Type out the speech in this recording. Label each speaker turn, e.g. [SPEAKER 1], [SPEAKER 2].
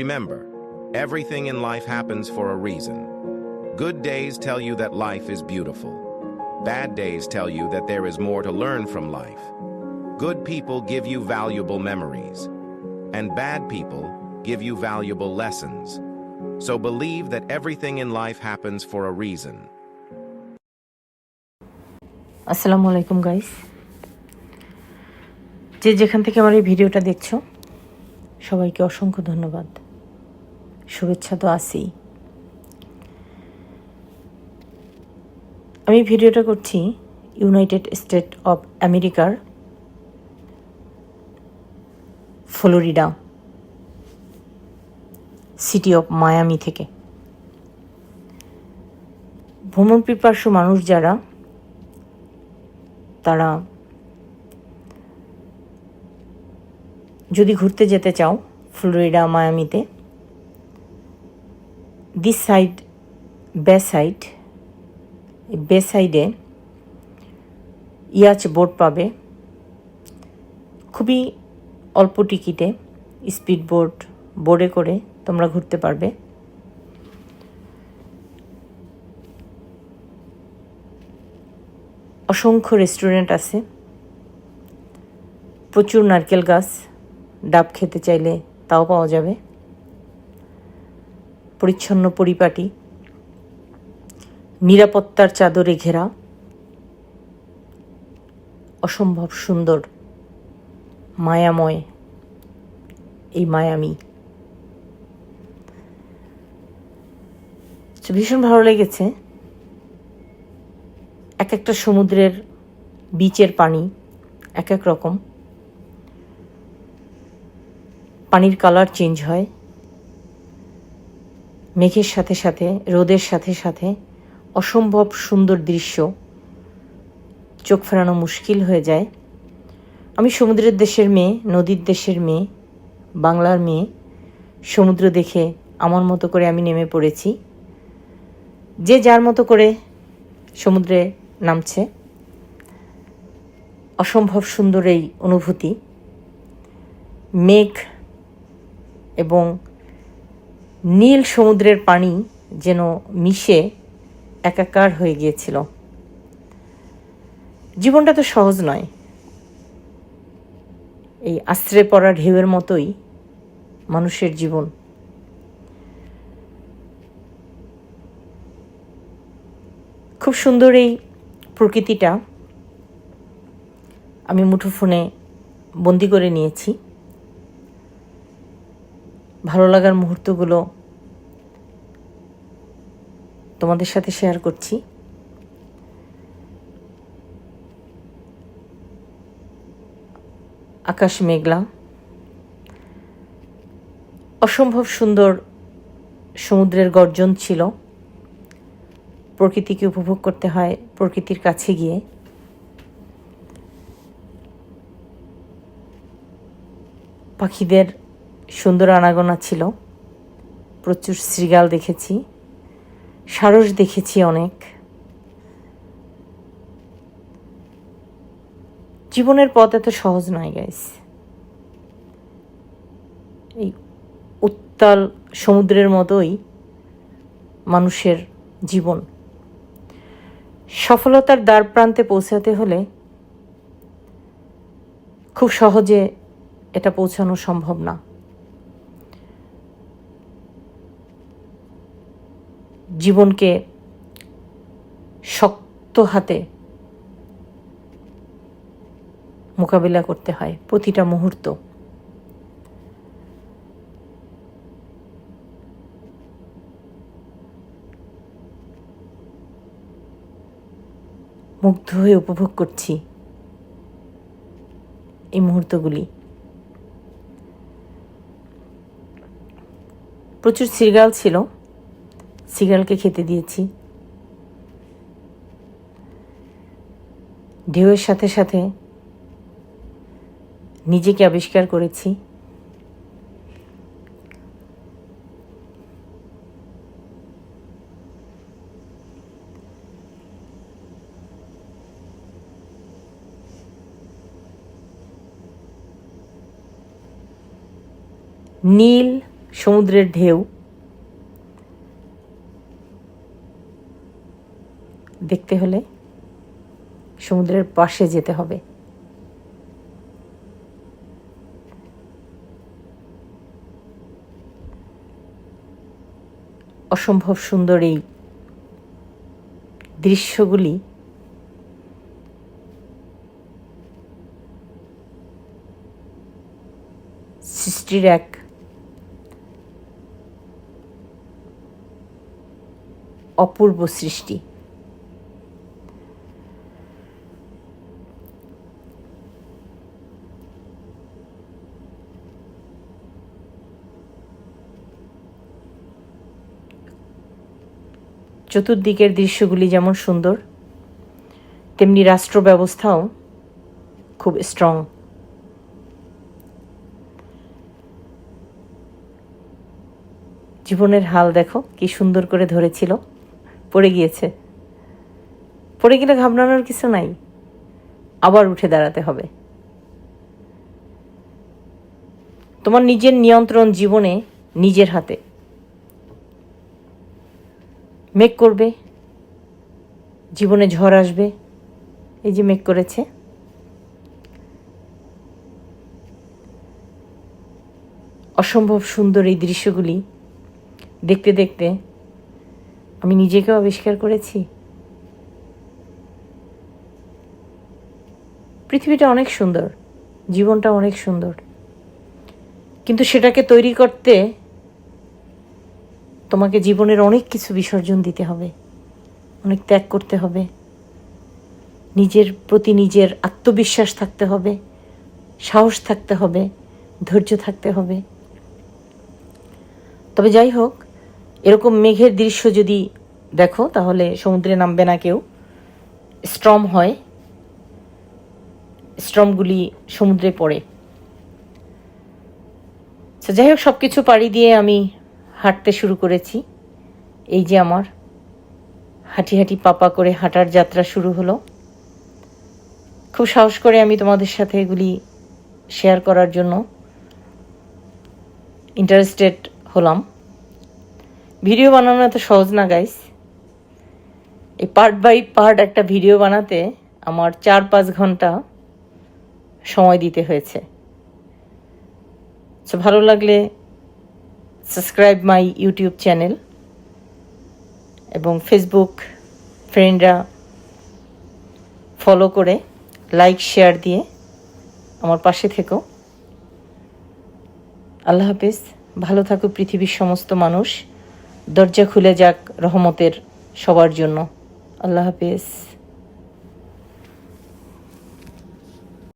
[SPEAKER 1] Remember, everything in life happens for a reason. Good days tell you that life is beautiful. Bad days tell you that there is more to learn from life. Good people give you valuable memories, and bad people give you valuable lessons. So believe that everything in life happens for a reason.
[SPEAKER 2] আসসালামু আলাইকুম guys, যে যেখান থেকে আমার এই ভিডিওটা দেখছো সবাইকে অসংখ্য ধন্যবাদ, শুভেচ্ছা তো আছেই। আমি ভিডিওটা করছি ইউনাইটেড স্টেট অফ আমেরিকার ফ্লোরিডা সিটি অফ মায়ামি থেকে। ভ্রমণ পিপাসু মানুষ যারা, তারা যদি ঘুরতে যেতে চাও ফ্লোরিডা মায়ামিতে, দিস সাইড বে সাইডে ইয়াচ বোট পাবে, খুবই অল্প টিকিটে স্পিড বোর্ডে করে তোমরা ঘুরতে পারবে। অসংখ্য রেস্টুরেন্ট আছে, প্রচুর নারকেল গাছ, ডাব খেতে চাইলে তাও পাওয়া যাবে। পরিচ্ছন্ন পরিপাটি, নিরাপত্তার চাদরে ঘেরা, অসম্ভব সুন্দর মায়াময় এই মায়ামি। ভীষণ ভালো লেগেছে। এক একটা সমুদ্রের বিচের পানি এক এক রকম, পানির কালার চেঞ্জ হয়, মেঘের সাথে সাথে রোদের সাথে সাথে অসম্ভব সুন্দর দৃশ্য, চোখ ফেরানো মুশকিল হয়ে যায়। আমি সমুদ্রের দেশের মেয়ে, নদীর দেশের মেয়ে, বাংলার মেয়ে, সমুদ্র দেখে আমার মতো করে আমি নেমে পড়েছি। যে যার মতো করে সমুদ্রে নামছে। অসম্ভব সুন্দর এই অনুভূতি। মেঘ এবং নীল সমুদ্রের পানি যেন মিশে একাকার হয়ে গিয়েছিল। জীবনটা তো সহজ নয়, এই আশ্রে পড়া ঢেউয়ের মতোই মানুষের জীবন। খুব সুন্দর এই প্রকৃতিটা আমি মুঠোফোনে বন্দি করে নিয়েছি। ভালো লাগার মুহূর্তগুলো তোমাদের সাথে শেয়ার করছি। আকাশ মেঘলা, অসম্ভব সুন্দর সমুদ্রের গর্জন ছিল। প্রকৃতিকে উপভোগ করতে হয় প্রকৃতির কাছে গিয়ে। পাখিদের সুন্দর আনাগোনা ছিল, প্রচুর শৃগাল দেখেছি, সারস দেখেছি অনেক। জীবনের পথ এত সহজ নয় গাইস। এই উত্তাল সমুদ্রের মতোই মানুষের জীবন। সফলতার দ্বার প্রান্তে পৌঁছাতে হলে খুব সহজে এটা পৌঁছানো সম্ভব না। জীবনকে শক্ত হাতে মোকাবিলা করতে হয় প্রতিটা মুহূর্ত। মুগ্ধ হয়ে উপভোগ করছি এই মুহূর্তগুলি। প্রচুর শৃগাল ছিল, শৃগালকে খেতে দিয়েছি। ঢেউয়ের সাথে সাথে নিজেকে আবিষ্কার করেছি। নীল সমুদ্রের ঢেউ দেখতে হলে সমুদ্রের পাশে যেতে হবে। অসম্ভব সুন্দর এই দৃশ্যগুলি সৃষ্টির এক অপূর্ব সৃষ্টি। চতুর্দিকের দৃশ্যগুলি যেমন সুন্দর, তেমনি রাষ্ট্র ব্যবস্থাও খুব স্ট্রং। জীবনের হাল দেখো, কি সুন্দর করে ধরেছিল, পড়ে গিয়েছে। পড়ে গেলে ঘাবড়ানোর কিছু নাই, আবার উঠে দাঁড়াতে হবে। তোমার নিজের নিয়ন্ত্রণ জীবনে নিজের হাতে। মেঘ করবে, জীবনে ঝড় আসবে, এই যে মেঘ করেছে। অসম্ভব সুন্দর এই দৃশ্যগুলি দেখতে দেখতে আমি নিজেকেও আবিষ্কার করেছি। পৃথিবীটা অনেক সুন্দর, জীবনটা অনেক সুন্দর, কিন্তু সেটাকে তৈরি করতে তোমাকে জীবনের অনেক কিছু বিসর্জন দিতে হবে, অনেক ত্যাগ করতে হবে, নিজের প্রতি নিজের আত্মবিশ্বাস থাকতে হবে, সাহস থাকতে হবে, ধৈর্য থাকতে হবে। তবে যাই হোক, এরকম মেঘের দৃশ্য যদি দেখো তাহলে সমুদ্রে নামবে না কেউ। স্টর্ম হয়, স্টর্মগুলি সমুদ্রে পড়ে। যাই হোক, সব কিছু পাড়ি দিয়ে আমি হাঁটতে শুরু করেছি। এই যে আমার হাঁটি হাঁটি পাপা করে হাঁটার যাত্রা শুরু হলো। খুব সাহস করে আমি তোমাদের সাথে এগুলি শেয়ার করার জন্য ইন্টারেস্টেড হলাম। ভিডিও বানানো এত সহজ না গাইস। এই পার্ট বাই পার্ট একটা ভিডিও বানাতে আমার 4-5 ঘন্টা সময় দিতে হয়েছে। সো ভালো লাগলে সাবস্ক্রাইব মাই ইউটিউব চ্যানেল, এবং ফেসবুক ফ্রেন্ডরা ফলো করে লাইক শেয়ার দিয়ে আমার পাশে থেকো। আল্লাহ হাফেজ। ভালো থাকো পৃথিবীর সমস্ত মানুষ। দরজা খুলে যাক রহমতের সবার জন্য। আল্লাহ হাফেজ।